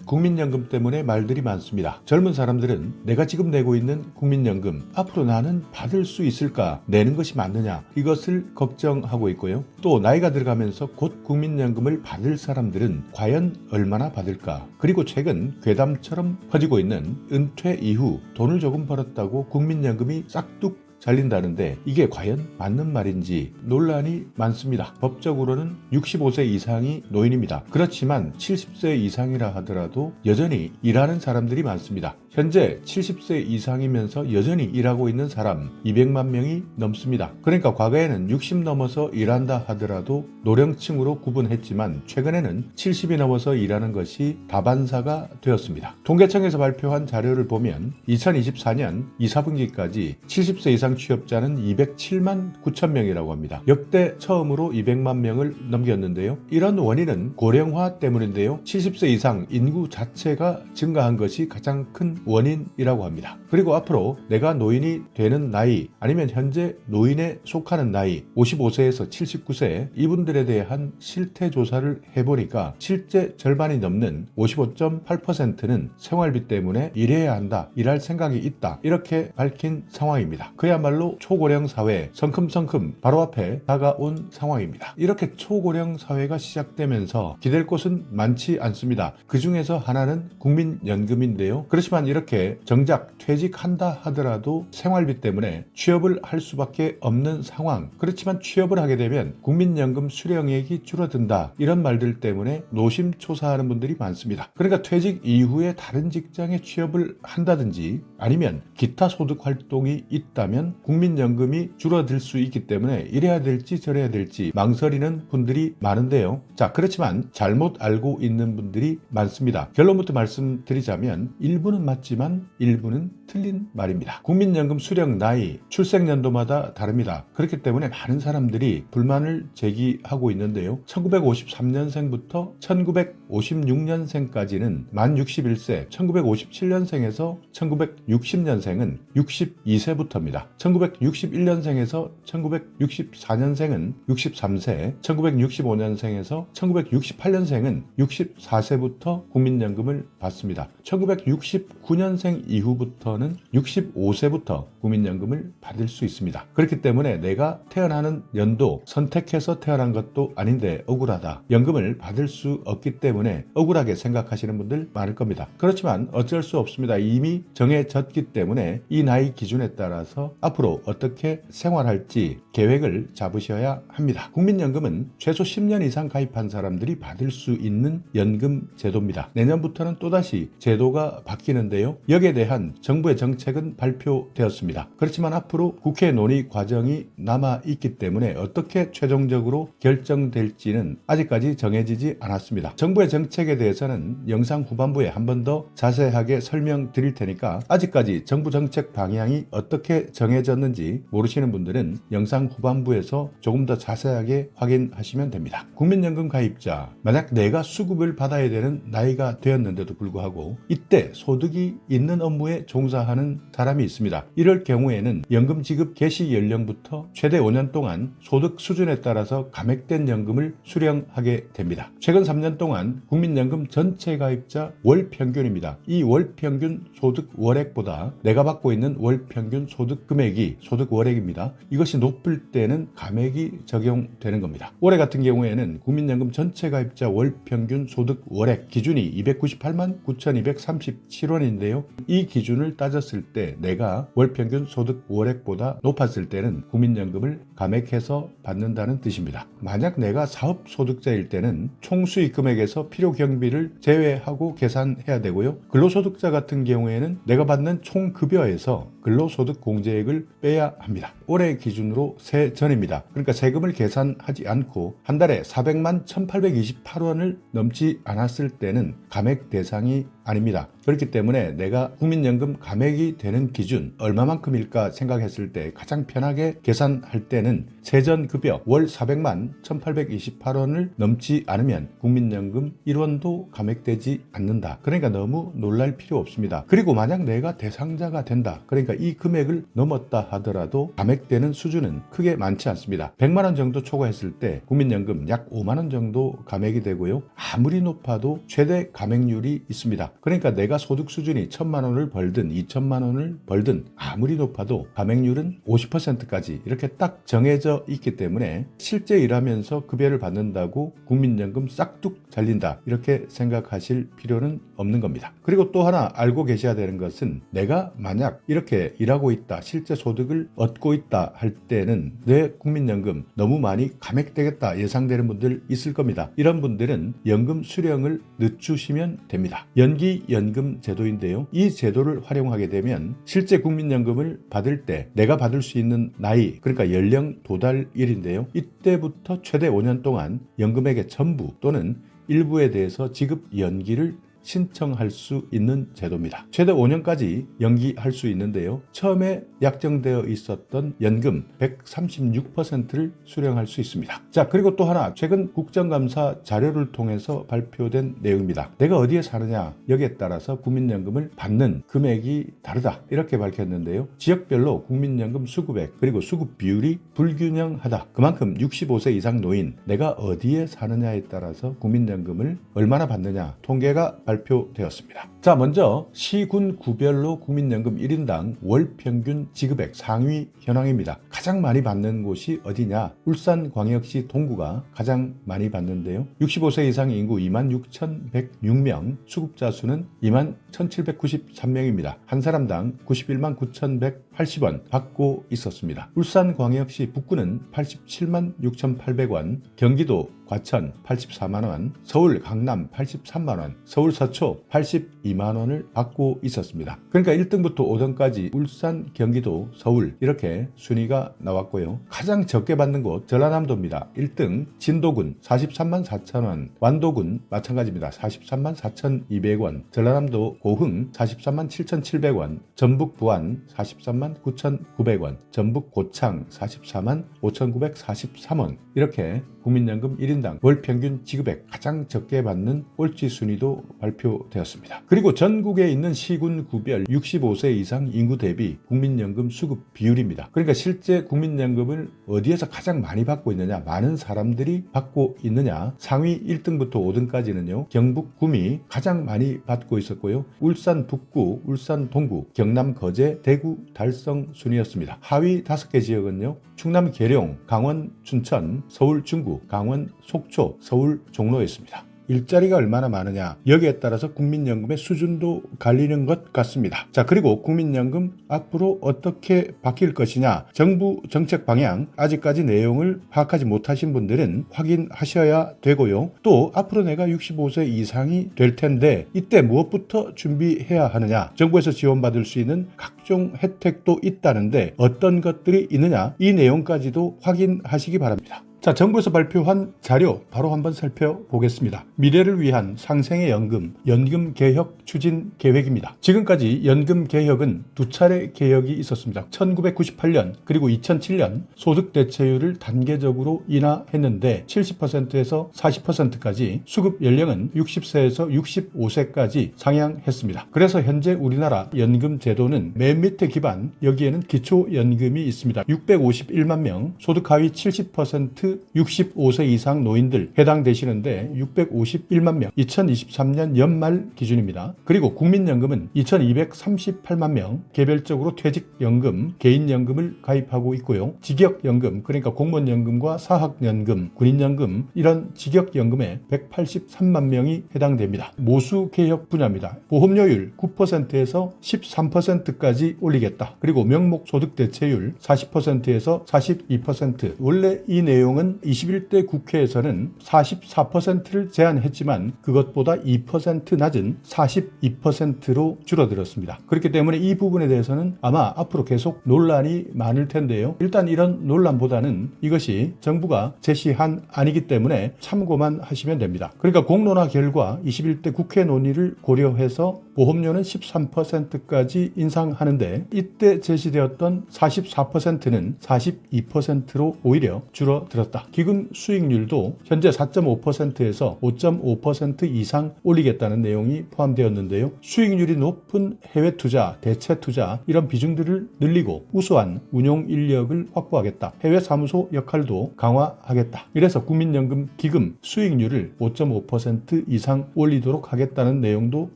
국민연금 때문에 말들이 많습니다. 젊은 사람들은 내가 지금 내고 있는 국민연금 앞으로 나는 받을 수 있을까? 내는 것이 맞느냐? 이것을 걱정하고 있고요. 또 나이가 들어가면서 곧 국민연금을 받을 사람들은 과연 얼마나 받을까? 그리고 최근 괴담처럼 퍼지고 있는 은퇴 이후 돈을 조금 벌었다고 국민연금이 싹둑 잘린다는데 이게 과연 맞는 말인지 논란이 많습니다. 법적으로는 65세 이상이 노인입니다. 그렇지만 70세 이상이라 하더라도 여전히 일하는 사람들이 많습니다. 현재 70세 이상이면서 여전히 일하고 있는 사람 200만 명이 넘습니다. 그러니까 과거에는 60 넘어서 일한다 하더라도 노령층으로 구분했지만 최근에는 70이 넘어서 일하는 것이 다반사가 되었습니다. 통계청에서 발표한 자료를 보면 2024년 2, 4분기까지 70세 이상 취업자는 207만 9천 명이라고 합니다. 역대 처음으로 200만 명을 넘겼는데요. 이런 원인은 고령화 때문인데요. 70세 이상 인구 자체가 증가한 것이 가장 큰 원인이라고 합니다. 그리고 앞으로 내가 노인이 되는 나이 아니면 현재 노인에 속하는 나이 55세에서 79세 이분들에 대한 실태 조사를 해보니까 실제 절반이 넘는 55.8%는 생활비 때문에 일해야 한다, 일할 생각이 있다 이렇게 밝힌 상황입니다. 그야말로 초고령 사회 성큼성큼 바로 앞에 다가온 상황입니다. 이렇게 초고령 사회가 시작되면서 기댈 곳은 많지 않습니다. 그 중에서 하나는 국민연금인데요. 그렇지만 이렇게 정작 퇴직한다 하더라도 생활비 때문에 취업을 할 수밖에 없는 상황. 그렇지만 취업을 하게 되면 국민연금 수령액이 줄어든다. 이런 말들 때문에 노심초사하는 분들이 많습니다. 그러니까 퇴직 이후에 다른 직장에 취업을 한다든지 아니면 기타 소득 활동이 있다면 국민연금이 줄어들 수 있기 때문에 이래야 될지 저래야 될지 망설이는 분들이 많은데요. 자, 그렇지만 잘못 알고 있는 분들이 많습니다. 결론부터 말씀드리자면 일부는 맞지만 일부는 틀린 말입니다. 국민연금 수령 나이, 출생연도마다 다릅니다. 그렇기 때문에 많은 사람들이 불만을 제기하고 있는데요. 1953년생부터 1956년생까지는 만 61세, 1957년생에서 1960년생은 62세부터입니다. 1961년생에서 1964년생은 63세, 1965년생에서 1968년생은 64세부터 국민연금을 받습니다. 1969년생 이후부터는 65세부터 국민연금을 받을 수 있습니다. 그렇기 때문에 내가 태어나는 연도 선택해서 태어난 것도 아닌데 억울하다. 연금을 받을 수 없기 때문에 억울하게 생각하시는 분들 많을 겁니다. 그렇지만 어쩔 수 없습니다. 이미 정해졌기 때문에 이 나이 기준에 따라서 앞으로 어떻게 생활할지 계획을 잡으셔야 합니다. 국민연금은 최소 10년 이상 가입한 사람들이 받을 수 있는 연금 제도입니다. 내년부터는 또다시 제도가 바뀌는데요. 여기에 대한 정부의 정책은 발표되었습니다. 그렇지만 앞으로 국회 논의 과정이 남아있기 때문에 어떻게 최종적으로 결정될지는 아직까지 정해지지 않았습니다. 정부의 정책에 대해서는 영상 후반부에 한 번 더 자세하게 설명드릴 테니까 아직까지 정부 정책 방향이 어떻게 정해졌는지 모르시는 분들은 영상 후반부에서 조금 더 자세하게 확인하시면 됩니다. 국민연금 가입자, 만약 내가 수급을 받아야 되는 나이가 되었는데도 불구하고 이때 소득이 있는 업무에 종사하는 사람이 있습니다. 이럴 경우에는 연금 지급 개시 연령부터 최대 5년 동안 소득 수준에 따라서 감액된 연금을 수령하게 됩니다. 최근 3년 동안 국민연금 전체 가입자 월 평균입니다. 이 월 평균 소득 월액보다 내가 받고 있는 월 평균 소득 금액이 소득 월액입니다. 이것이 높을 때는 감액이 적용되는 겁니다. 올해 같은 경우에는 국민연금 전체 가입자 월 평균 소득 월액 기준이 298만 9,237원인데요. 이 기준을 따졌을 때 내가 월 평균 소득 월액보다 높았을 때는 국민연금을 감액해서 받는다는 뜻입니다. 만약 내가 사업 소득자일 때는 총 수익 금액에서 필요 경비를 제외하고 계산해야 되고요. 근로소득자 같은 경우에는 내가 받는 총 급여에서 근로소득 공제액을 빼야 합니다. 올해 기준으로 세전입니다. 그러니까 세금을 계산하지 않고 한 달에 400만 1,828원을 넘지 않았을 때는 감액 대상이 아닙니다. 그렇기 때문에 내가 국민연금 감액이 되는 기준 얼마만큼일까 생각했을 때 가장 편하게 계산할 때는 세전급여 월 400만 1828원을 넘지 않으면 국민연금 1원도 감액되지 않는다. 그러니까 너무 놀랄 필요 없습니다. 그리고 만약 내가 대상자가 된다. 그러니까 이 금액을 넘었다 하더라도 감액되는 수준은 크게 많지 않습니다. 100만 원 정도 초과했을 때 국민연금 약 5만 원 정도 감액이 되고요. 아무리 높아도 최대 감액률이 있습니다. 그러니까 내가 소득 수준이 1,000만 원을 벌든 2,000만 원을 벌든 아무리 높아도 감액률은 50%까지 이렇게 딱 정해져 있기 때문에 실제 일하면서 급여를 받는다고 국민연금 싹둑 잘린다 이렇게 생각하실 필요는 없는 겁니다. 그리고 또 하나 알고 계셔야 되는 것은 내가 만약 이렇게 일하고 있다, 실제 소득을 얻고 있다 할 때는 내 국민연금 너무 많이 감액되겠다 예상되는 분들 있을 겁니다. 이런 분들은 연금 수령을 늦추시면 됩니다. 연기연금 제도인데요. 이 제도를 활용하게 되면 실제 국민연금을 받을 때 내가 받을 수 있는 나이, 그러니까 연령 도달일인데요. 이때부터 최대 5년 동안 연금액의 전부 또는 일부에 대해서 지급 연기를 신청할 수 있는 제도입니다. 최대 5년까지 연기할 수 있는데요. 처음에 약정되어 있었던 연금 136%를 수령할 수 있습니다. 자, 그리고 또 하나 최근 국정감사 자료를 통해서 발표된 내용입니다. 내가 어디에 사느냐 여기에 따라서 국민연금을 받는 금액이 다르다 이렇게 밝혔는데요. 지역별로 국민연금 수급액 그리고 수급 비율이 불균형하다. 그만큼 65세 이상 노인 내가 어디에 사느냐에 따라서 국민연금을 얼마나 받느냐 통계가 발표되었습니다. 자, 먼저 시군 구별로 국민연금 1인당 월 평균 지급액 상위 현황입니다. 가장 많이 받는 곳이 어디냐? 울산광역시 동구가 가장 많이 받는데요. 65세 이상 인구 26,106명, 수급자 수는 21,793명입니다. 한 사람당 91만 9,180원 받고 있었습니다. 울산광역시 북구는 87만 6,800원, 경기도 과천 84만원, 서울 강남 83만원, 서울 서초 82만원을 받고 있었습니다. 그러니까 1등부터 5등까지 울산, 경기도, 서울 이렇게 순위가 나왔고요. 가장 적게 받는 곳 전라남도입니다. 1등 진도군 43만 4천원, 완도군 마찬가지입니다. 43만 4,200원, 전라남도 고흥 43만 7,700원, 전북 부안 43만 9,900원, 전북 고창 44만 5,943원 이렇게 국민연금 1인당 월 평균 지급액 가장 적게 받는 꼴찌 순위도 발표되었습니다. 그리고 전국에 있는 시군 구별 65세 이상 인구 대비 국민연금 수급 비율입니다. 그러니까 실제 국민연금을 어디에서 가장 많이 받고 있느냐, 많은 사람들이 받고 있느냐, 상위 1등부터 5등까지는요. 경북 구미 가장 많이 받고 있었고요. 울산 북구, 울산 동구, 경남 거제, 대구 달성 순이었습니다. 하위 5개 지역은요. 충남 계룡, 강원 춘천, 서울 중구, 강원 속초, 서울 종로였습니다. 일자리가 얼마나 많으냐 여기에 따라서 국민연금의 수준도 갈리는 것 같습니다. 자, 그리고 국민연금 앞으로 어떻게 바뀔 것이냐 정부 정책 방향 아직까지 내용을 파악하지 못하신 분들은 확인하셔야 되고요. 또 앞으로 내가 65세 이상이 될 텐데 이때 무엇부터 준비해야 하느냐, 정부에서 지원받을 수 있는 각종 혜택도 있다는데 어떤 것들이 있느냐 이 내용까지도 확인하시기 바랍니다. 자, 정부에서 발표한 자료 바로 한번 살펴보겠습니다. 미래를 위한 상생의 연금, 연금 개혁 추진 계획입니다. 지금까지 연금 개혁은 두 차례 개혁이 있었습니다. 1998년 그리고 2007년 소득 대체율을 단계적으로 인하했는데 70%에서 40%까지 수급 연령은 60세에서 65세까지 상향했습니다. 그래서 현재 우리나라 연금 제도는 맨 밑에 기반, 여기에는 기초연금이 있습니다. 651만 명, 소득 하위 70% 65세 이상 노인들 해당되시는데 651만 명, 2023년 연말 기준입니다. 그리고 국민연금은 2238만 명, 개별적으로 퇴직연금, 개인연금을 가입하고 있고요. 직역연금, 그러니까 공무원연금과 사학연금, 군인연금 이런 직역연금에 183만 명이 해당됩니다. 모수개혁 분야입니다. 보험료율 9%에서 13%까지 올리겠다. 그리고 명목소득 대체율 40%에서 42%. 원래 이 내용은 물론 21대 국회에서는 44%를 제한했지만 그것보다 2% 낮은 42%로 줄어들었습니다. 그렇기 때문에 이 부분에 대해서는 아마 앞으로 계속 논란이 많을 텐데요. 일단 이런 논란보다는 이것이 정부가 제시한 안이기 때문에 참고만 하시면 됩니다. 그러니까 공론화 결과 21대 국회 논의를 고려해서 보험료는 13%까지 인상하는데 이때 제시되었던 44%는 42%로 오히려 줄어들었다. 기금 수익률도 현재 4.5%에서 5.5% 이상 올리겠다는 내용이 포함되었는데요. 수익률이 높은 해외 투자, 대체 투자 이런 비중들을 늘리고 우수한 운용 인력을 확보하겠다. 해외 사무소 역할도 강화하겠다. 이래서 국민연금 기금 수익률을 5.5% 이상 올리도록 하겠다는 내용도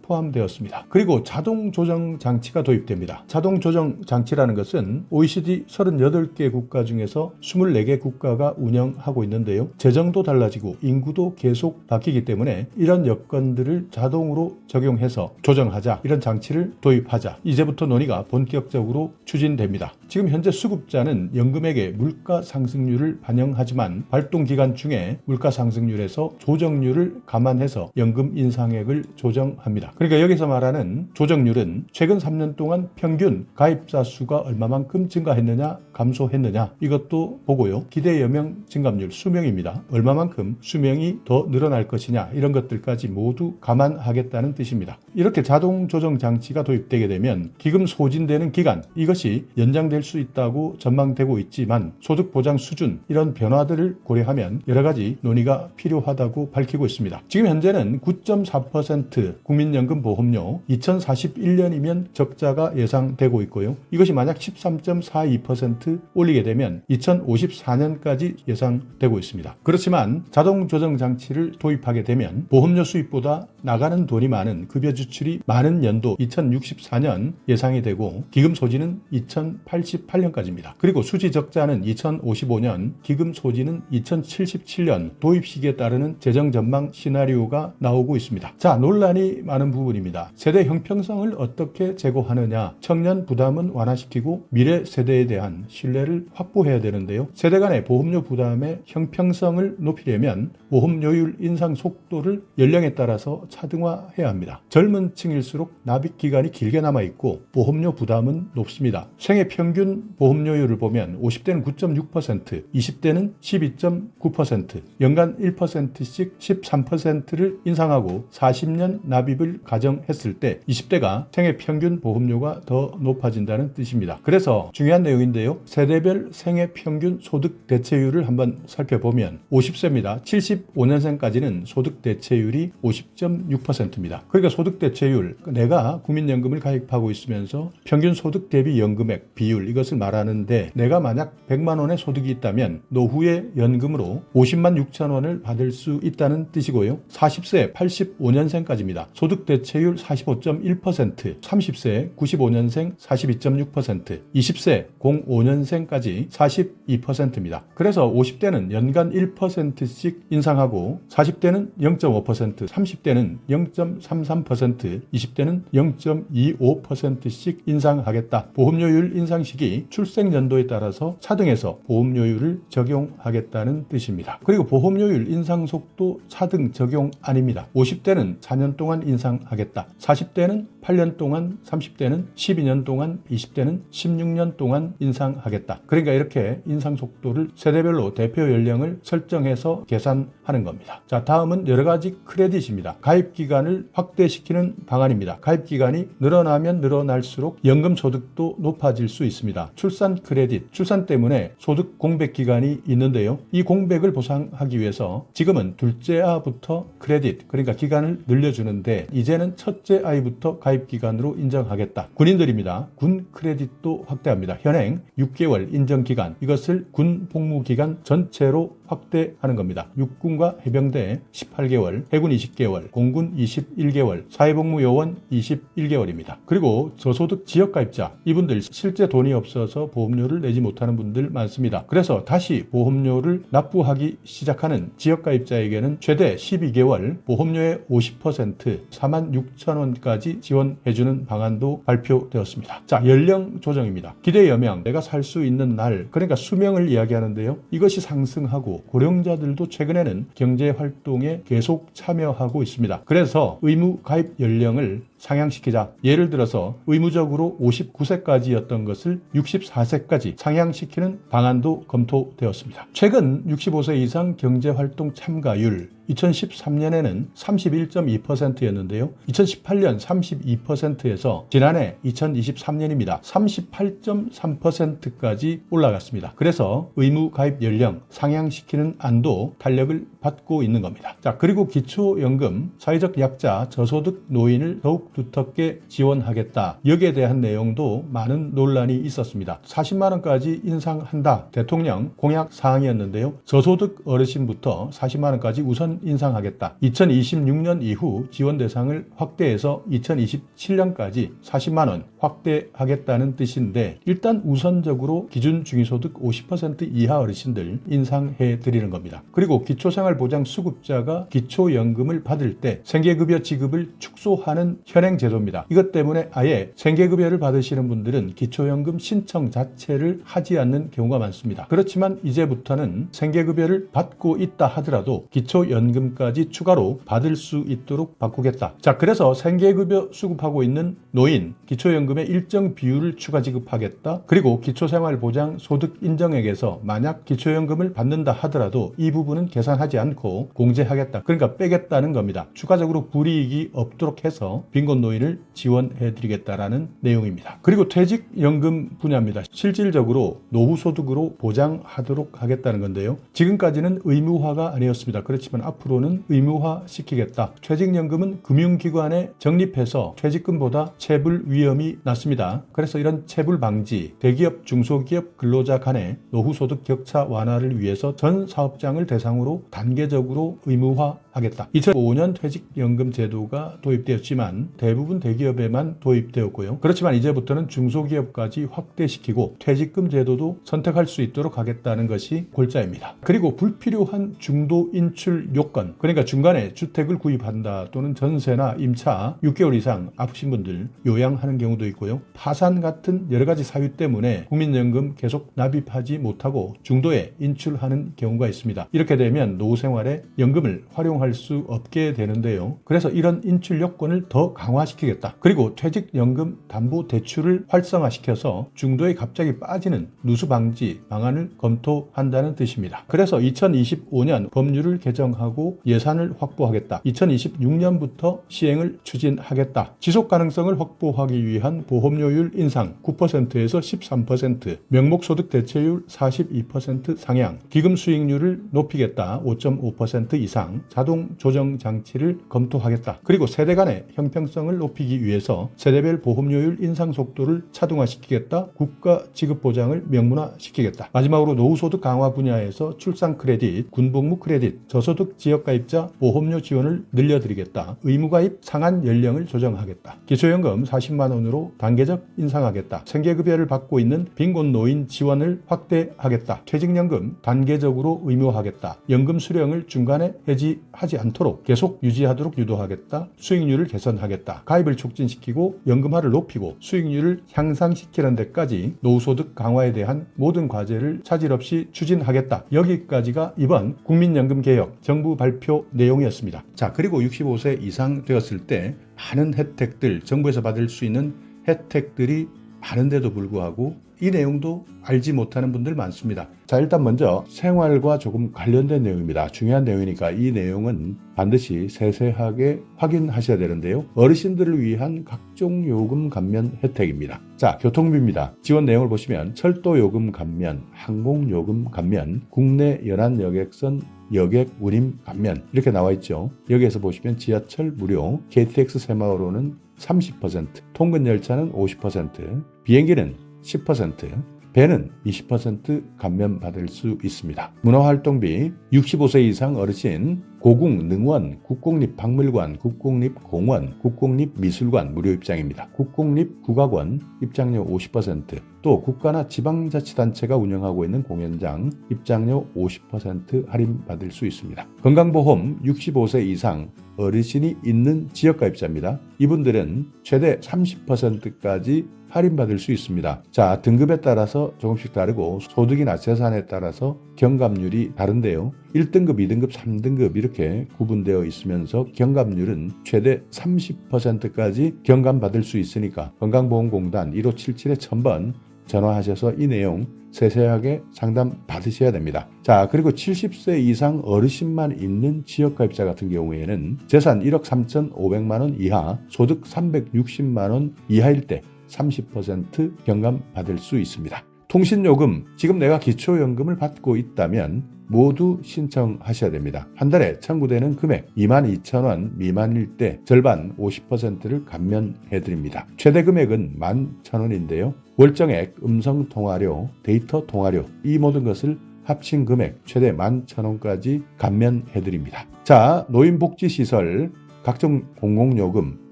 포함되었습니다. 그리고 자동 조정 장치가 도입됩니다. 자동 조정 장치라는 것은 OECD 38개 국가 중에서 24개 국가가 운영하고 있는데요. 재정도 달라지고 인구도 계속 바뀌기 때문에 이런 여건들을 자동으로 적용해서 조정하자. 이런 장치를 도입하자. 이제부터 논의가 본격적으로 추진됩니다. 지금 현재 수급자는 연금액의 물가 상승률을 반영하지만 발동 기간 중에 물가 상승률에서 조정률을 감안해서 연금 인상액을 조정합니다. 그러니까 여기서 말하는 조정률은 최근 3년 동안 평균 가입자 수가 얼마만큼 증가했느냐 감소했느냐 이것도 보고요. 기대 여명 증감률 수명입니다. 얼마만큼 수명이 더 늘어날 것이냐 이런 것들까지 모두 감안하겠다는 뜻입니다. 이렇게 자동 조정 장치가 도입되게 되면 기금 소진되는 기간 이것이 연장될 수 있다고 전망되고 있지만 소득 보장 수준 이런 변화들을 고려하면 여러 가지 논의가 필요하다고 밝히고 있습니다. 지금 현재는 9.4% 국민연금 보험료 2041년이면 적자가 예상되고 있고요. 이것이 만약 13.42% 올리게 되면 2054년까지 예상되고 있습니다. 그렇지만 자동 조정 장치를 도입하게 되면 보험료 수입보다 나가는 돈이 많은 급여 지출이 많은 연도 2064년 예상이 되고 기금 소진은 2088년까지입니다. 그리고 수지 적자는 2055년, 기금 소진은 2077년 도입 시기에 따르는 재정 전망 시나리오가 나오고 있습니다. 자, 논란이 많은 부분입니다. 세대 형평성을 어떻게 제고하느냐, 청년 부담은 완화시키고 미래 세대에 대한 신뢰를 확보해야 되는데요. 세대 간의 보험료 부담의 형평성을 높이려면 보험료율 인상 속도를 연령에 따라서 차등화해야 합니다. 젊은 층일수록 납입 기간이 길게 남아있고 보험료 부담은 높습니다. 생애 평균 보험료율을 보면 50대는 9.6%, 20대는 12.9%, 연간 1%씩 13%를 인상하고 40년 납입을 가정했을 때 20대가 생애 평균 보험료가 더 높아진다는 뜻입니다. 그래서 중요한 내용인데요. 세대별 생애 평균 소득 대체율을 한번 살펴보면 50세입니다. 75년생까지는 소득 대체율이 50.6%입니다. 그러니까 소득 대체율, 내가 국민연금을 가입하고 있으면서 평균 소득 대비 연금액 비율 이것을 말하는데 내가 만약 100만 원의 소득이 있다면 노후에 연금으로 50만 6천 원을 받을 수 있다는 뜻이고요. 40세 85년생까지입니다. 소득 대체율 45.1%, 30세 95년생 42.6%, 20세 05년생까지 42%입니다. 그래서 50대는 연간 1%씩 인상하고 40대는 0.5%, 30대는 0.33%, 20대는 0.25%씩 인상하겠다. 보험료율 인상 시기 출생 연도에 따라서 차등해서 보험료율을 적용하겠다는 뜻입니다. 그리고 보험료율 인상 속도 차등 적용 아닙니다. 50대는 4년 동안 인상하겠다. 40대는 8년 동안, 30대는 12년 동안, 20대는 16년 동안 인상하겠다. 그러니까 이렇게 인상 속도를 세대별로 대표 연령을 설정해서 계산하는 겁니다. 자, 다음은 여러 가지 크레딧입니다. 가입 기간을 확대시키는 방안입니다. 가입 기간이 늘어나면 늘어날수록 연금 소득도 높아질 수 있습니다. 출산 크레딧, 출산 때문에 소득 공백 기간이 있는데요. 이 공백을 보상하기 위해서 지금은 둘째 아부터 크레딧, 그러니까 기간을 늘려주는데 이제는 첫째 아이부터 가입 기간으로 인정하겠다. 군인들입니다. 군 크레딧도 확대합니다. 현행 6개월 인정 기간, 이것을 군 복무 기간 전체로 확대하는 겁니다. 육군과 해병대 18개월, 해군 20개월, 공군 공군 21개월, 사회복무요원 21개월입니다. 그리고 저소득 지역가입자, 이분들 실제 돈이 없어서 보험료를 내지 못하는 분들 많습니다. 그래서 다시 보험료를 납부하기 시작하는 지역가입자에게는 최대 12개월 보험료의 50% 46,000원까지 지원해주는 방안도 발표되었습니다. 자, 연령 조정입니다. 기대 여명, 내가 살 수 있는 날, 그러니까 수명을 이야기하는데요. 이것이 상승하고 고령자들도 최근에는 경제활동에 계속 참여하고 있습니다. 그래서 의무 가입 연령을 상향시키자. 예를 들어서 의무적으로 59세까지였던 것을 64세까지 상향시키는 방안도 검토되었습니다. 최근 65세 이상 경제활동 참가율 2013년에는 31.2%였는데요. 2018년 32%에서 지난해 2023년입니다. 38.3%까지 올라갔습니다. 그래서 의무 가입 연령 상향시키는 안도 탄력을 받고 있는 겁니다. 자, 그리고 기초연금, 사회적 약자, 저소득 노인을 더욱 두텁게 지원하겠다. 여기에 대한 내용도 많은 논란이 있었습니다. 40만 원까지 인상한다. 대통령 공약 사항이었는데요. 저소득 어르신부터 40만 원까지 우선 인상하겠다. 2026년 이후 지원 대상을 확대해서 2027년까지 40만 원 확대하겠다는 뜻인데 일단 우선적으로 기준 중위소득 50% 이하 어르신들 인상해 드리는 겁니다. 그리고 기초생활보장 수급자가 기초연금을 받을 때 생계급여 지급을 축소하는 현행 제도입니다. 이것 때문에 아예 생계급여를 받으시는 분들은 기초연금 신청 자체를 하지 않는 경우가 많습니다. 그렇지만 이제부터는 생계급여를 받고 있다 하더라도 기초연금까지 추가로 받을 수 있도록 바꾸겠다. 자, 그래서 생계급여 수급하고 있는 노인, 기초연금의 일정 비율을 추가 지급하겠다. 그리고 기초생활보장 소득 인정액에서 만약 기초연금을 받는다 하더라도 이 부분은 계산하지 않고 공제하겠다. 그러니까 빼겠다는 겁니다. 추가적으로 불이익이 없도록 해서 빈곤 노인을 지원해 드리겠다라는 내용입니다. 그리고 퇴직연금 분야입니다. 실질적으로 노후소득으로 보장하도록 하겠다는 건데요. 지금까지는 의무화가 아니었습니다. 그렇지만 앞으로는 의무화 시키겠다. 퇴직연금은 금융기관에 적립해서 퇴직금보다 체불 위험이 낮습니다. 그래서 이런 체불 방지, 대기업, 중소기업 근로자 간의 노후소득 격차 완화를 위해서 전 사업장을 대상으로 단계적으로 의무화하겠다. 2005년 퇴직연금 제도가 도입되었지만 대부분 대기업에만 도입되었고요. 그렇지만 이제부터는 중소기업까지 확대시키고 퇴직금 제도도 선택할 수 있도록 하겠다는 것이 골자입니다. 그리고 불필요한 중도 인출 요건, 그러니까 중간에 주택을 구입한다 또는 전세나 임차 6개월 이상 아프신 분들 요양하는 경우도 있고요. 파산 같은 여러 가지 사유 때문에 국민연금 계속 납입하지 못하고 중도에 인출하는 경우가 있습니다. 이렇게 되면 노후 생활에 연금을 활용할 수 없게 되는데요. 그래서 이런 인출 요건을 더 강화시키겠다. 그리고 퇴직연금 담보대출을 활성화시켜서 중도에 갑자기 빠지는 누수 방지 방안을 검토한다는 뜻입니다. 그래서 2025년 법률을 개정하고 예산을 확보하겠다. 2026년부터 시행을 추진하겠다. 지속 가능성을 확보하기 위한 보험료율 인상 9%에서 13%, 명목소득 대체율 42% 상향, 기금 수익률을 높이겠다. 5.5% 이상, 자동 조정 장치를 검토하겠다. 그리고 세대 간의 형평성을 높이기 위해서 세대별 보험료율 인상 속도를 차등화시키겠다. 국가 지급 보장을 명문화시키겠다. 마지막으로 노후소득 강화 분야에서 출산 크레딧, 군복무 크레딧, 저소득 지역가입자 보험료 지원을 늘려드리겠다. 의무가입 상한 연령을 조정하겠다. 기초연금 40만 원으로 단계적 인상하겠다. 생계급여를 받고 있는 빈곤 노인 지원을 확대하겠다. 퇴직연금 단계적으로 의무화하겠다. 연금 수령을 중간에 해지하지 않도록 계속 유지하도록 유도하겠다. 수익률을 개선하겠다. 가입을 촉진시키고 연금화를 높이고 수익률을 향상시키는 데까지 노후소득 강화에 대한 모든 과제를 차질 없이 추진하겠다. 여기까지가 이번 국민연금 개혁 정부 발표 내용이었습니다. 자, 그리고 65세 이상 되었을 때 많은 혜택들, 정부에서 받을 수 있는 혜택들이 많은데도 불구하고 이 내용도 알지 못하는 분들 많습니다. 자, 일단 먼저 생활과 조금 관련된 내용입니다. 중요한 내용이니까 이 내용은 반드시 세세하게 확인하셔야 되는데요. 어르신들을 위한 각종 요금 감면 혜택입니다. 자, 교통비입니다. 지원 내용을 보시면 철도 요금 감면, 항공 요금 감면, 국내 연안 여객선 여객 운임 감면 이렇게 나와 있죠. 여기에서 보시면 지하철 무료, KTX 새마을호는 30%, 통근 열차는 50%, 비행기는 10%, 배는 20% 감면 받을 수 있습니다. 문화활동비 65세 이상 어르신 고궁, 능원, 국공립박물관, 국공립공원, 국공립미술관 무료 입장입니다. 국공립국악원 입장료 50%, 또 국가나 지방자치단체가 운영하고 있는 공연장 입장료 50% 할인받을 수 있습니다. 건강보험 65세 이상 어르신이 있는 지역가입자입니다. 이분들은 최대 30%까지 할인받을 수 있습니다. 자, 등급에 따라서 조금씩 다르고 소득이나 재산에 따라서 경감률이 다른데요. 1등급, 2등급, 3등급 이렇게 구분되어 있으면서 경감률은 최대 30%까지 경감받을 수 있으니까 건강보험공단 1577-1000번 전화하셔서 이 내용 세세하게 상담 받으셔야 됩니다. 자, 그리고 70세 이상 어르신만 있는 지역가입자 같은 경우에는 재산 1억 3,500만 원 이하, 소득 360만 원 이하일 때 30% 경감 받을 수 있습니다. 통신요금, 지금 내가 기초연금을 받고 있다면 모두 신청하셔야 됩니다. 한 달에 청구되는 금액 22,000원 미만일 때 절반 50%를 감면해드립니다. 최대 금액은 11,000원인데요. 월정액, 음성통화료, 데이터 통화료 이 모든 것을 합친 금액 최대 11,000원까지 감면해드립니다. 자, 노인복지시설 각종 공공요금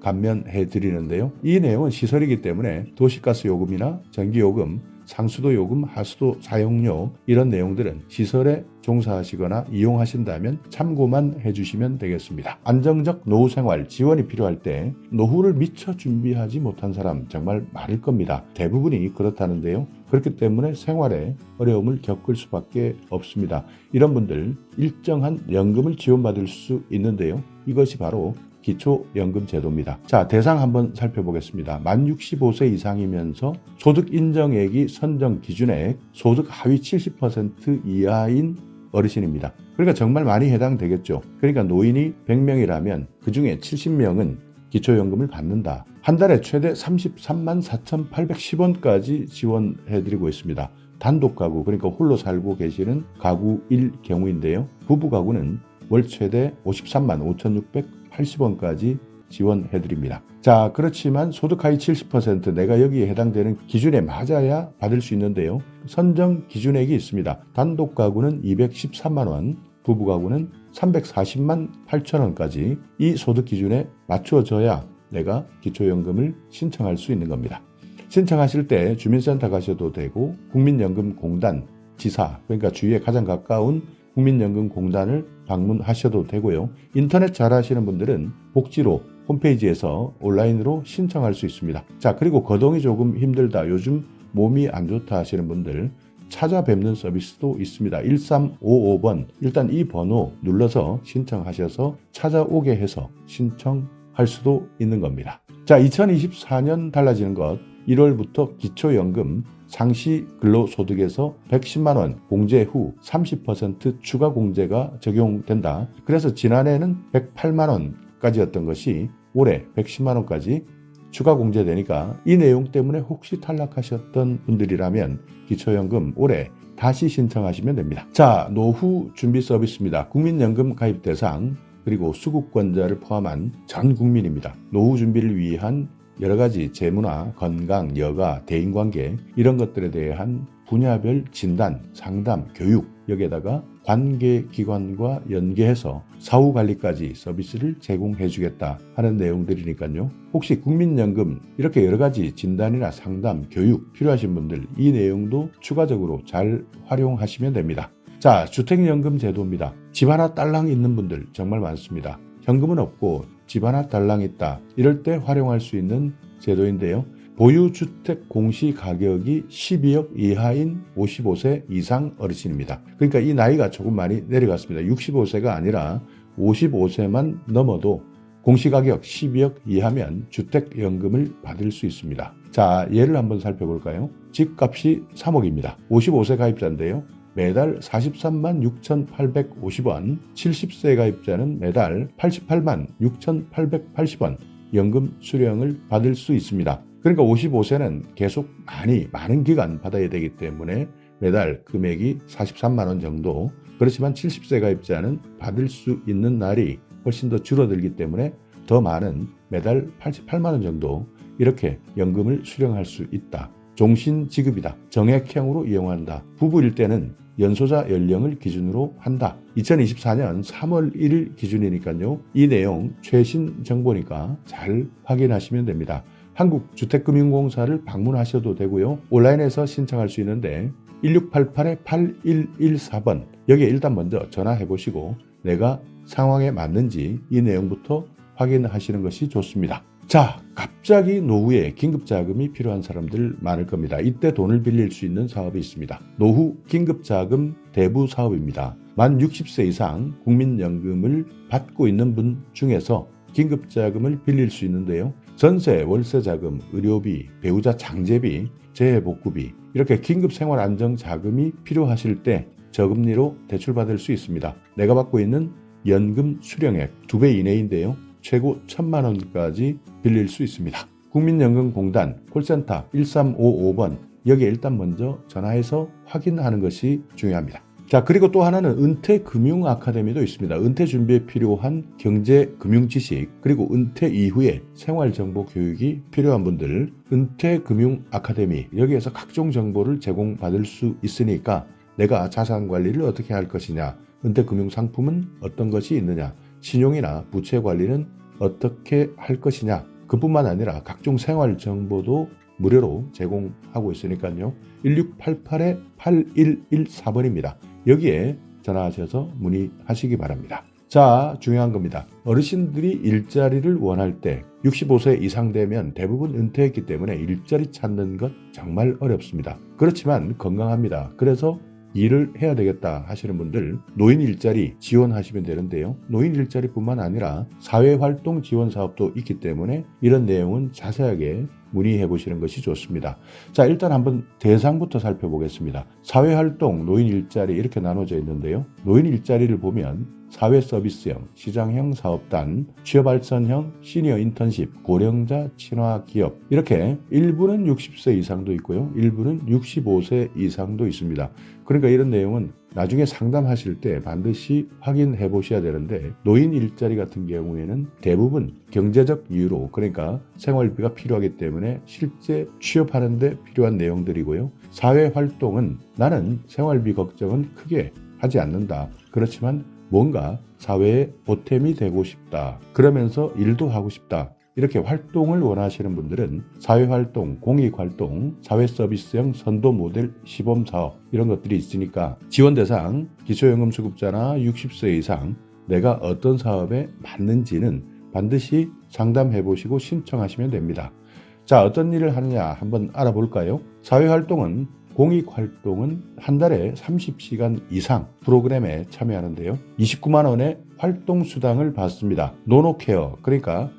감면해드리는데요. 이 내용은 시설이기 때문에 도시가스 요금이나 전기요금, 상수도 요금, 하수도 사용료 이런 내용들은 시설에 종사하시거나 이용하신다면 참고만 해주시면 되겠습니다. 안정적 노후생활 지원이 필요할 때 노후를 미처 준비하지 못한 사람 정말 많을 겁니다. 대부분이 그렇다는데요. 그렇기 때문에 생활에 어려움을 겪을 수밖에 없습니다. 이런 분들 일정한 연금을 지원받을 수 있는데요. 이것이 바로 기초연금 제도입니다. 자, 대상 한번 살펴보겠습니다. 만 65세 이상이면서 소득 인정액이 선정 기준액 소득 하위 70% 이하인 어르신입니다. 그러니까 정말 많이 해당되겠죠. 그러니까 노인이 100명이라면 그중에 70명은 기초연금을 받는다. 한 달에 최대 33만 4,810원까지 지원해드리고 있습니다. 단독 가구, 그러니까 홀로 살고 계시는 가구일 경우인데요. 부부 가구는 월 최대 53만 5,680원까지 지원해드립니다. 자, 그렇지만 소득 하위 70% 내가 여기에 해당되는 기준에 맞아야 받을 수 있는데요. 선정 기준액이 있습니다. 단독 가구는 213만 원, 부부 가구는 340만 8천 원까지 이 소득 기준에 맞춰져야 내가 기초연금을 신청할 수 있는 겁니다. 신청하실 때 주민센터 가셔도 되고 국민연금공단 지사, 그러니까 주위에 가장 가까운 국민연금공단을 방문하셔도 되고요. 인터넷 잘 하시는 분들은 복지로 홈페이지에서 온라인으로 신청할 수 있습니다. 자, 그리고 거동이 조금 힘들다, 요즘 몸이 안 좋다 하시는 분들 찾아뵙는 서비스도 있습니다. 1355번 일단 이 번호 눌러서 신청하셔서 찾아오게 해서 신청할 수도 있는 겁니다. 자, 2024년 달라지는 것 1월부터 기초연금 상시 근로소득에서 110만 원 공제 후 30% 추가 공제가 적용된다. 그래서 지난해는 108만 원까지였던 것이 올해 110만 원까지 추가 공제되니까 이 내용 때문에 혹시 탈락하셨던 분들이라면 기초연금 올해 다시 신청하시면 됩니다. 자, 노후 준비 서비스입니다. 국민연금 가입 대상 그리고 수급권자를 포함한 전 국민입니다. 노후 준비를 위한 여러 가지 재무나 건강, 여가, 대인관계 이런 것들에 대한 분야별 진단, 상담, 교육 여기에다가 관계기관과 연계해서 사후관리까지 서비스를 제공해주겠다 하는 내용들이니까요. 혹시 국민연금 이렇게 여러 가지 진단이나 상담, 교육 필요하신 분들 이 내용도 추가적으로 잘 활용하시면 됩니다. 자, 주택연금 제도입니다. 집 하나 딸랑 있는 분들 정말 많습니다. 현금은 없고 집 하나 딸랑 있다. 이럴 때 활용할 수 있는 제도인데요. 보유주택 공시가격이 12억 이하인 55세 이상 어르신입니다. 그러니까 이 나이가 조금 많이 내려갔습니다. 65세가 아니라 55세만 넘어도 공시가격 12억 이하면 주택연금을 받을 수 있습니다. 자, 예를 한번 살펴볼까요? 집값이 3억입니다. 55세 가입자인데요. 매달 43만 6,850원, 70세 가입자는 매달 88만 6,880원 연금 수령을 받을 수 있습니다. 그러니까 55세는 계속 많은 기간 받아야 되기 때문에 매달 금액이 43만 원 정도, 그렇지만 70세 가입자는 받을 수 있는 날이 훨씬 더 줄어들기 때문에 더 많은 매달 88만 원 정도 이렇게 연금을 수령할 수 있다. 종신지급이다. 정액형으로 이용한다. 부부일 때는 연소자 연령을 기준으로 한다. 2024년 3월 1일 기준이니까요. 이 내용 최신 정보니까 잘 확인하시면 됩니다. 한국주택금융공사를 방문하셔도 되고요. 온라인에서 신청할 수 있는데 1688-8114번 여기에 일단 먼저 전화해 보시고 내가 상황에 맞는지 이 내용부터 확인하시는 것이 좋습니다. 자, 갑자기 노후에 긴급자금이 필요한 사람들 많을 겁니다. 이때 돈을 빌릴 수 있는 사업이 있습니다. 노후 긴급자금 대부 사업입니다. 만 60세 이상 국민연금을 받고 있는 분 중에서 긴급자금을 빌릴 수 있는데요. 전세, 월세자금, 의료비, 배우자 장제비, 재해복구비 이렇게 긴급생활안정자금이 필요하실 때 저금리로 대출받을 수 있습니다. 내가 받고 있는 연금 수령액 2배 이내인데요. 최고 1,000만 원까지 빌릴 수 있습니다. 국민연금공단 콜센터 1355번 여기에 일단 먼저 전화해서 확인하는 것이 중요합니다. 자, 그리고 또 하나는 은퇴금융 아카데미도 있습니다. 은퇴 준비에 필요한 경제 금융 지식 그리고 은퇴 이후에 생활 정보 교육이 필요한 분들 은퇴금융 아카데미 여기에서 각종 정보를 제공받을 수 있으니까 내가 자산 관리를 어떻게 할 것이냐, 은퇴금융 상품은 어떤 것이 있느냐, 신용이나 부채 관리는 어떻게 할 것이냐, 그뿐만 아니라 각종 생활 정보도 무료로 제공하고 있으니까요. 1688-8114번입니다. 여기에 전화하셔서 문의하시기 바랍니다. 자, 중요한 겁니다. 어르신들이 일자리를 원할 때 65세 이상 되면 대부분 은퇴했기 때문에 일자리 찾는 것 정말 어렵습니다. 그렇지만 건강합니다. 그래서 일을 해야 되겠다 하시는 분들 노인 일자리 지원하시면 되는데요. 노인 일자리뿐만 아니라 사회활동 지원 사업도 있기 때문에 이런 내용은 자세하게 문의해 보시는 것이 좋습니다. 자, 일단 한번 대상부터 살펴보겠습니다. 사회활동, 노인 일자리 이렇게 나눠져 있는데요. 노인 일자리를 보면 사회서비스형, 시장형 사업단, 취업알선형, 시니어 인턴십, 고령자 친화 기업 이렇게 일부는 60세 이상도 있고요. 일부는 65세 이상도 있습니다. 그러니까 이런 내용은 나중에 상담하실 때 반드시 확인해 보셔야 되는데 노인 일자리 같은 경우에는 대부분 경제적 이유로 그러니까 생활비가 필요하기 때문에 실제 취업하는 데 필요한 내용들이고요. 사회활동은 나는 생활비 걱정은 크게 하지 않는다. 그렇지만 뭔가 사회에 보탬이 되고 싶다. 그러면서 일도 하고 싶다. 이렇게 활동을 원하시는 분들은 사회활동, 공익활동, 사회서비스형 선도 모델 시범사업 이런 것들이 있으니까 지원 대상 기초연금수급자나 60세 이상 내가 어떤 사업에 맞는지는 반드시 상담해 보시고 신청하시면 됩니다. 자, 어떤 일을 하느냐 한번 알아볼까요? 사회활동은 공익활동은 한 달에 30시간 이상 프로그램에 참여하는데요. 29만 원의 활동수당을 받습니다. 노노케어, 그러니까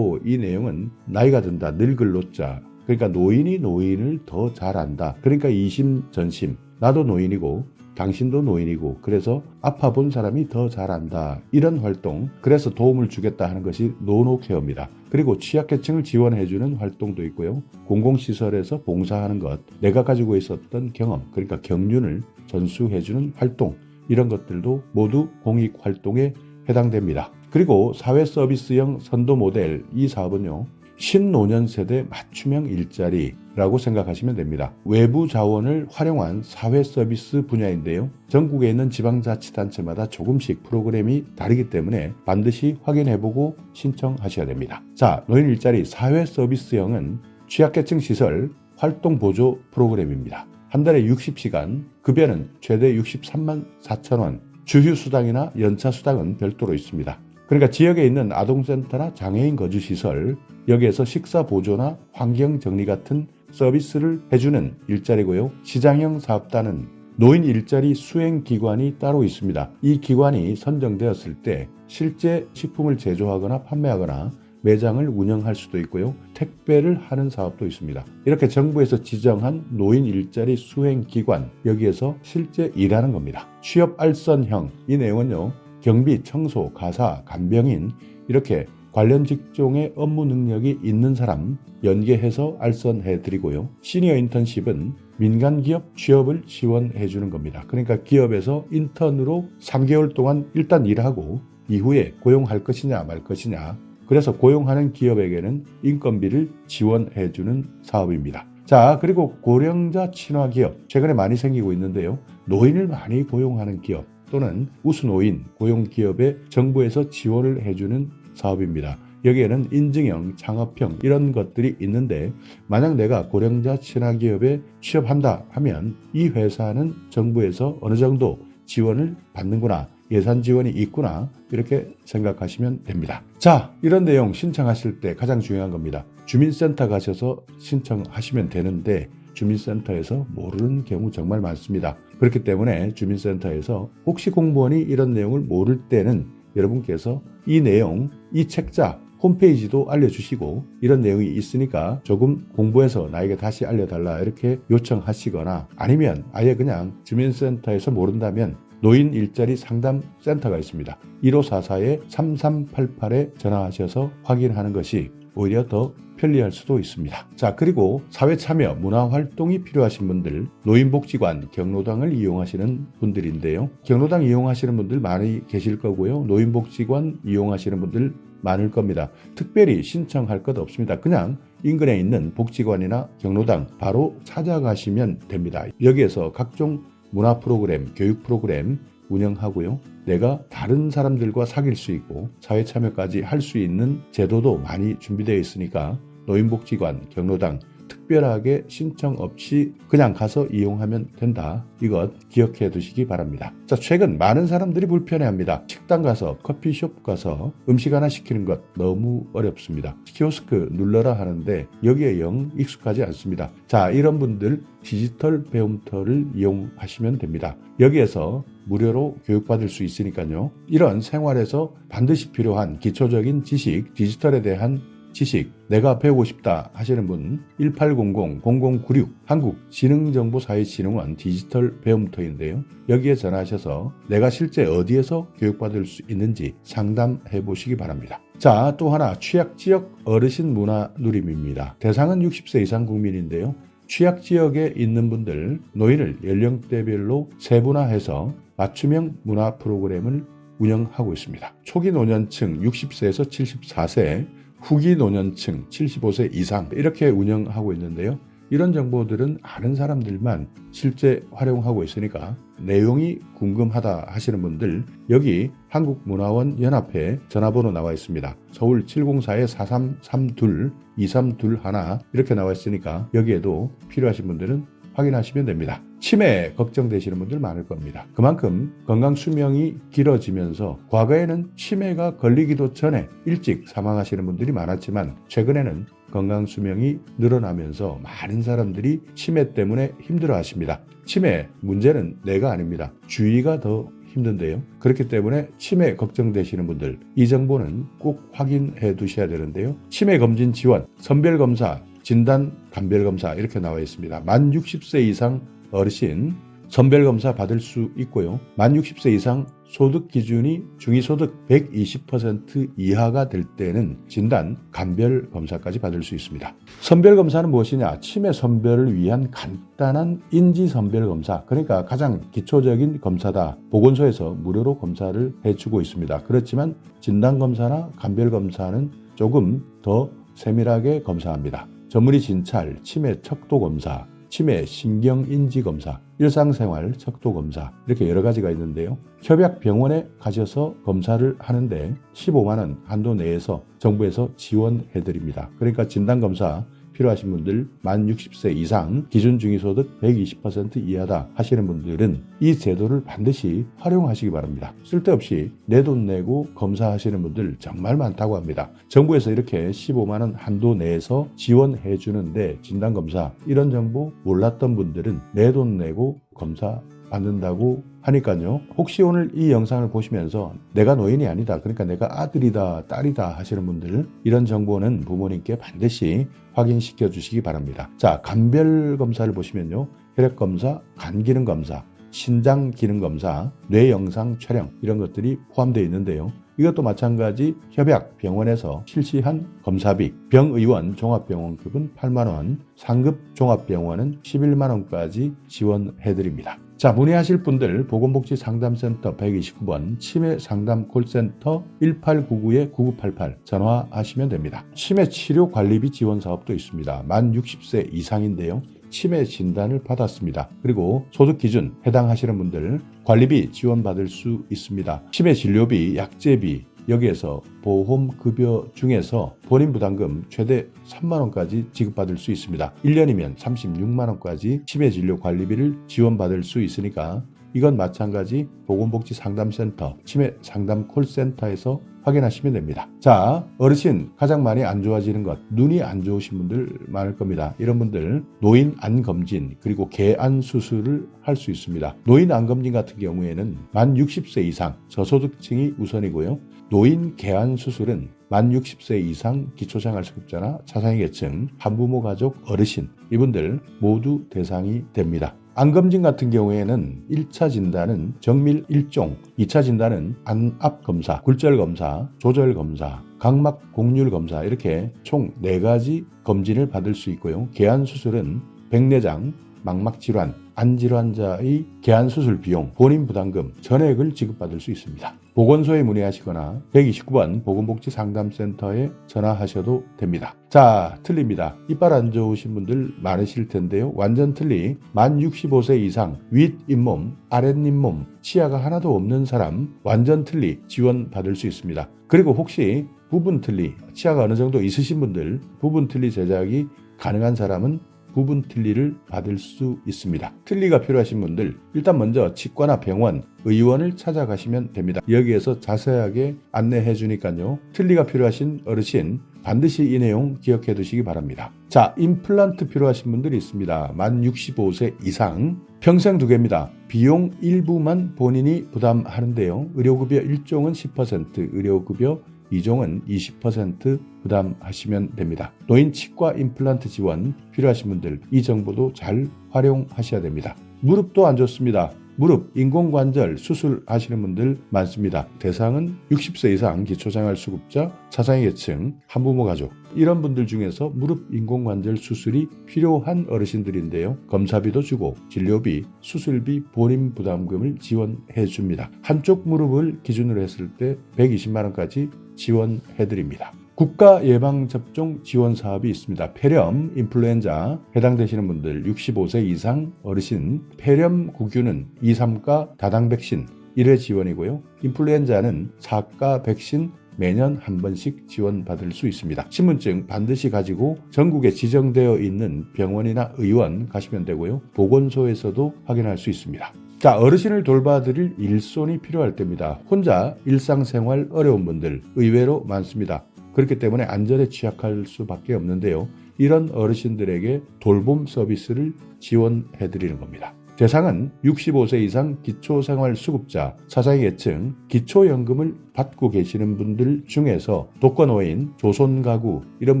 이 내용은 나이가 든다, 늙을 노자. 그러니까 노인이 노인을 더 잘 안다. 그러니까 이심전심, 나도 노인이고 당신도 노인이고 그래서 아파본 사람이 더 잘 안다. 이런 활동, 그래서 도움을 주겠다 하는 것이 노노케어입니다. 그리고 취약계층을 지원해주는 활동도 있고요. 공공시설에서 봉사하는 것, 내가 가지고 있었던 경험, 그러니까 경륜을 전수해주는 활동, 이런 것들도 모두 공익활동에 해당됩니다. 그리고 사회서비스형 선도 모델, 이 사업은요. 신노년 세대 맞춤형 일자리라고 생각하시면 됩니다. 외부 자원을 활용한 사회 서비스 분야인데요. 전국에 있는 지방자치단체마다 조금씩 프로그램이 다르기 때문에 반드시 확인해보고 신청하셔야 됩니다. 자, 노인 일자리 사회 서비스형은 취약계층 시설 활동 보조 프로그램입니다. 한 달에 60시간, 급여는 최대 63만 4천 원, 주휴수당이나 연차수당은 별도로 있습니다. 그러니까 지역에 있는 아동센터나 장애인 거주시설, 여기에서 식사 보조나 환경 정리 같은 서비스를 해주는 일자리고요. 시장형 사업단은 노인 일자리 수행기관이 따로 있습니다. 이 기관이 선정되었을 때 실제 식품을 제조하거나 판매하거나 매장을 운영할 수도 있고요. 택배를 하는 사업도 있습니다. 이렇게 정부에서 지정한 노인 일자리 수행기관, 여기에서 실제 일하는 겁니다. 취업 알선형, 이 내용은요. 경비, 청소, 가사, 간병인 이렇게 관련 직종의 업무 능력이 있는 사람 연계해서 알선해 드리고요. 시니어 인턴십은 민간 기업 취업을 지원해 주는 겁니다. 그러니까 기업에서 인턴으로 3개월 동안 일단 일하고 이후에 고용할 것이냐 말 것이냐, 그래서 고용하는 기업에게는 인건비를 지원해 주는 사업입니다. 자, 그리고 고령자 친화 기업 최근에 많이 생기고 있는데요. 노인을 많이 고용하는 기업 또는 우수노인 고용 기업에 정부에서 지원을 해주는 사업입니다. 여기에는 인증형, 창업형 이런 것들이 있는데 만약 내가 고령자 친화 기업에 취업한다 하면 이 회사는 정부에서 어느 정도 지원을 받는구나, 예산 지원이 있구나 이렇게 생각하시면 됩니다. 자, 이런 내용 신청하실 때 가장 중요한 겁니다. 주민센터 가셔서 신청하시면 되는데 주민센터에서 모르는 경우 정말 많습니다. 그렇기 때문에 주민센터에서 혹시 공무원이 이런 내용을 모를 때는 여러분께서 이 내용, 이 책자 홈페이지도 알려주시고 이런 내용이 있으니까 조금 공부해서 나에게 다시 알려달라 이렇게 요청하시거나 아니면 아예 그냥 주민센터에서 모른다면 노인 일자리 상담 센터가 있습니다. 1544-3388에 전화하셔서 확인하는 것이 오히려 더 편리할 수도 있습니다. 자, 그리고 사회참여, 문화활동이 필요하신 분들, 노인복지관, 경로당을 이용하시는 분들인데요. 경로당 이용하시는 분들 많이 계실 거고요. 노인복지관 이용하시는 분들 많을 겁니다. 특별히 신청할 것 없습니다. 그냥 인근에 있는 복지관이나 경로당 바로 찾아가시면 됩니다. 여기에서 각종 문화 프로그램, 교육 프로그램 운영하고요. 내가 다른 사람들과 사귈 수 있고 사회 참여까지 할 수 있는 제도도 많이 준비되어 있으니까 노인복지관, 경로당 특별하게 신청 없이 그냥 가서 이용하면 된다. 이것 기억해 두시기 바랍니다. 자, 최근 많은 사람들이 불편해합니다. 식당 가서 커피숍 가서 음식 하나 시키는 것 너무 어렵습니다. 키오스크 눌러라 하는데 여기에 영 익숙하지 않습니다. 자, 이런 분들 디지털 배움터를 이용하시면 됩니다. 여기에서 무료로 교육받을 수 있으니까요. 이런 생활에서 반드시 필요한 기초적인 지식, 디지털에 대한 지식, 내가 배우고 싶다 하시는 분 1800-0096 한국지능정보사회진흥원 디지털 배움터인데요. 여기에 전화하셔서 내가 실제 어디에서 교육받을 수 있는지 상담해 보시기 바랍니다. 자, 또 하나 취약지역 어르신 문화 누림입니다. 대상은 60세 이상 국민인데요. 취약지역에 있는 분들 노인을 연령대별로 세분화해서 맞춤형 문화 프로그램을 운영하고 있습니다. 초기 노년층 60세에서 74세, 후기 노년층 75세 이상 이렇게 운영하고 있는데요. 이런 정보들은 아는 사람들만 실제 활용하고 있으니까 내용이 궁금하다 하시는 분들 여기 한국문화원 연합회 전화번호 나와 있습니다. 서울 704-4332-2321 이렇게 나와 있으니까 여기에도 필요하신 분들은 확인하시면 됩니다. 치매 걱정되시는 분들 많을 겁니다. 그만큼 건강 수명이 길어지면서 과거에는 치매가 걸리기도 전에 일찍 사망하시는 분들이 많았지만 최근에는 건강 수명이 늘어나면서 많은 사람들이 치매 때문에 힘들어하십니다. 치매 문제는 내가 아닙니다. 주위가 더 힘든데요. 그렇기 때문에 치매 걱정되시는 분들 이 정보는 꼭 확인해 두셔야 되는데요. 치매 검진 지원, 선별검사, 진단, 감별검사 이렇게 나와 있습니다. 만 60세 이상 어르신 선별검사 받을 수 있고요. 만 60세 이상 소득 기준이 중위소득 120% 이하가 될 때는 진단, 감별검사까지 받을 수 있습니다. 선별검사는 무엇이냐? 치매 선별을 위한 간단한 인지선별검사, 그러니까 가장 기초적인 검사다. 보건소에서 무료로 검사를 해주고 있습니다. 그렇지만 진단검사나 감별검사는 조금 더 세밀하게 검사합니다. 전문의 진찰, 치매 척도검사, 치매 신경인지검사, 일상생활 척도검사 이렇게 여러 가지가 있는데요. 협약병원에 가셔서 검사를 하는데 15만 원 한도 내에서 정부에서 지원해드립니다. 그러니까 진단검사 필요하신 분들 만 60세 이상 기준 중위소득 120% 이하다 하시는 분들은 이 제도를 반드시 활용하시기 바랍니다. 쓸데없이 내 돈 내고 검사하시는 분들 정말 많다고 합니다. 정부에서 이렇게 15만 원 한도 내에서 지원해 주는데 진단검사 이런 정보 몰랐던 분들은 내 돈 내고 검사 받는다고 하니까요. 혹시 오늘 이 영상을 보시면서 내가 노인이 아니다, 그러니까 내가 아들이다 딸이다 하시는 분들 이런 정보는 부모님께 반드시 확인시켜 주시기 바랍니다. 자, 감별검사를 보시면요. 혈액검사, 간기능검사, 신장기능검사, 뇌영상 촬영 이런 것들이 포함되어 있는데요. 이것도 마찬가지 협약병원에서 실시한 검사비, 병의원 종합병원급은 8만 원, 상급 종합병원은 11만 원까지 지원해드립니다. 자, 문의하실 분들 보건복지상담센터 129번 치매상담 콜센터 1899-9988 전화하시면 됩니다. 치매 치료 관리비 지원 사업도 있습니다. 만 60세 이상인데요. 치매 진단을 받았습니다. 그리고 소득 기준 해당하시는 분들 관리비 지원받을 수 있습니다. 치매 진료비, 약제비 여기에서 보험급여 중에서 본인 부담금 최대 3만원까지 지급받을 수 있습니다. 1년이면 36만원까지 치매진료 관리비를 지원받을 수 있으니까 이건 마찬가지 보건복지상담센터, 치매상담 콜센터에서 확인하시면 됩니다. 자, 어르신 가장 많이 안 좋아지는 것, 눈이 안 좋으신 분들 많을 겁니다. 이런 분들 노인 안검진 그리고 개안 수술을 할 수 있습니다. 노인 안검진 같은 경우에는 만 60세 이상 저소득층이 우선이고요. 노인 개안 수술은 만 60세 이상 기초생활수급자나 차상위계층, 한부모 가족, 어르신 이분들 모두 대상이 됩니다. 안검진 같은 경우에는 1차 진단은 정밀 1종, 2차 진단은 안압 검사, 굴절 검사, 조절 검사, 각막 곡률 검사 이렇게 총 4가지 검진을 받을 수 있고요. 개안 수술은 백내장, 망막질환, 안질환자의 개안 수술 비용, 본인 부담금 전액을 지급받을 수 있습니다. 보건소에 문의하시거나 129번 보건복지상담센터에 전화하셔도 됩니다. 자, 틀립니다. 이빨 안 좋으신 분들 많으실 텐데요. 완전 틀리 만 65세 이상 윗 잇몸, 아랫 잇몸, 치아가 하나도 없는 사람 완전 틀리 지원받을 수 있습니다. 그리고 혹시 부분 틀리, 치아가 어느 정도 있으신 분들 부분 틀리 제작이 가능한 사람은 부분 틀니를 받을 수 있습니다. 틀니가 필요하신 분들 일단 먼저 치과나 병원, 의원을 찾아가시면 됩니다. 여기에서 자세하게 안내해 주니까요. 틀니가 필요하신 어르신 반드시 이 내용 기억해 두시기 바랍니다. 자, 임플란트 필요하신 분들이 있습니다. 만 65세 이상 평생 2개입니다. 비용 일부만 본인이 부담하는데요. 의료급여 1종은 10%, 의료급여 2종은 20% 부담하시면 됩니다. 노인 치과 임플란트 지원 필요하신 분들 이 정보도 잘 활용하셔야 됩니다. 무릎도 안 좋습니다. 무릎, 인공관절 수술하시는 분들 많습니다. 대상은 60세 이상 기초생활수급자, 차상위계층, 한부모 가족 이런 분들 중에서 무릎 인공관절 수술이 필요한 어르신들인데요. 검사비도 주고 진료비, 수술비, 본인 부담금을 지원해 줍니다. 한쪽 무릎을 기준으로 했을 때 120만 원까지 지원해 드립니다. 국가 예방접종 지원 사업이 있습니다. 폐렴, 인플루엔자 해당되시는 분들 65세 이상 어르신 폐렴 구균은 2, 3가 다당 백신 1회 지원이고요. 인플루엔자는 4가 백신 매년 한 번씩 지원받을 수 있습니다. 신분증 반드시 가지고 전국에 지정되어 있는 병원이나 의원 가시면 되고요. 보건소에서도 확인할 수 있습니다. 자, 어르신을 돌봐드릴 일손이 필요할 때입니다. 혼자 일상생활 어려운 분들 의외로 많습니다. 그렇기 때문에 안전에 취약할 수밖에 없는데요. 이런 어르신들에게 돌봄 서비스를 지원해 드리는 겁니다. 대상은 65세 이상 기초생활수급자, 차상위계층, 기초연금을 받고 계시는 분들 중에서 독거노인, 조손가구 이런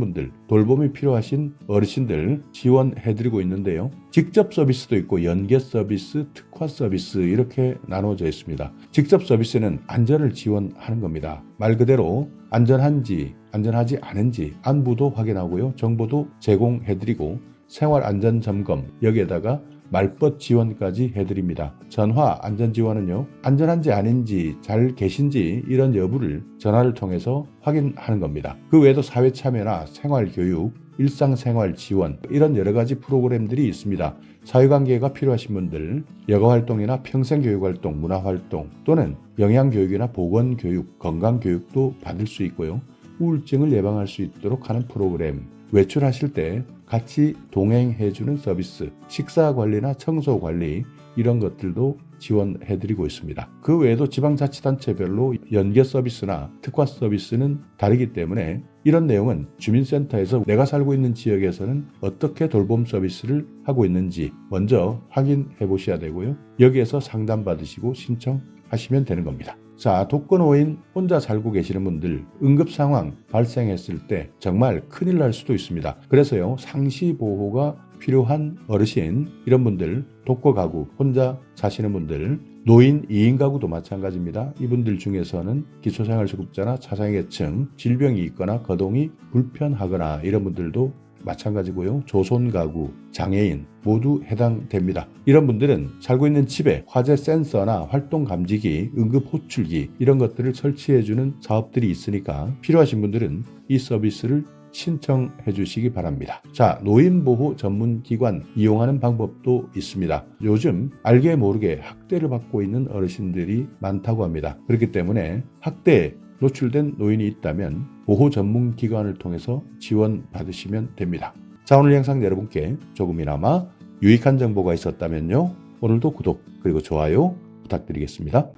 분들 돌봄이 필요하신 어르신들 지원해드리고 있는데요. 직접 서비스도 있고 연계 서비스, 특화 서비스 이렇게 나눠져 있습니다. 직접 서비스는 안전을 지원하는 겁니다. 말 그대로 안전한지 안전하지 않은지 안부도 확인하고요. 정보도 제공해드리고 생활안전점검 여기에다가 말벗 지원까지 해드립니다. 전화 안전지원은요. 안전한지 아닌지 잘 계신지 이런 여부를 전화를 통해서 확인하는 겁니다. 그 외에도 사회참여나 생활교육, 일상생활 지원 이런 여러 가지 프로그램들이 있습니다. 사회관계가 필요하신 분들 여가활동이나 평생교육활동, 문화활동 또는 영양교육이나 보건교육, 건강교육도 받을 수 있고요. 우울증을 예방할 수 있도록 하는 프로그램, 외출하실 때 같이 동행해주는 서비스, 식사관리나 청소관리 이런 것들도 지원해드리고 있습니다. 그 외에도 지방자치단체별로 연계 서비스나 특화 서비스는 다르기 때문에 이런 내용은 주민센터에서 내가 살고 있는 지역에서는 어떻게 돌봄 서비스를 하고 있는지 먼저 확인해 보셔야 되고요. 여기에서 상담받으시고 신청하시면 되는 겁니다. 자, 독거노인 혼자 살고 계시는 분들 응급 상황 발생했을 때 정말 큰일 날 수도 있습니다. 그래서요, 상시 보호가 필요한 어르신 이런 분들, 독거가구 혼자 사시는 분들, 노인 2인 가구도 마찬가지입니다. 이분들 중에서는 기초생활수급자나 차상위계층, 질병이 있거나 거동이 불편하거나 이런 분들도 마찬가지고요. 조손가구, 장애인 모두 해당됩니다. 이런 분들은 살고 있는 집에 화재 센서나 활동 감지기, 응급 호출기 이런 것들을 설치해주는 사업들이 있으니까 필요하신 분들은 이 서비스를 신청해 주시기 바랍니다. 자, 노인보호 전문기관 이용하는 방법도 있습니다. 요즘 알게 모르게 학대를 받고 있는 어르신들이 많다고 합니다. 그렇기 때문에 학대에 노출된 노인이 있다면 보호 전문기관을 통해서 지원받으시면 됩니다. 자, 오늘 영상 여러분께 조금이나마 유익한 정보가 있었다면요. 오늘도 구독 그리고 좋아요 부탁드리겠습니다.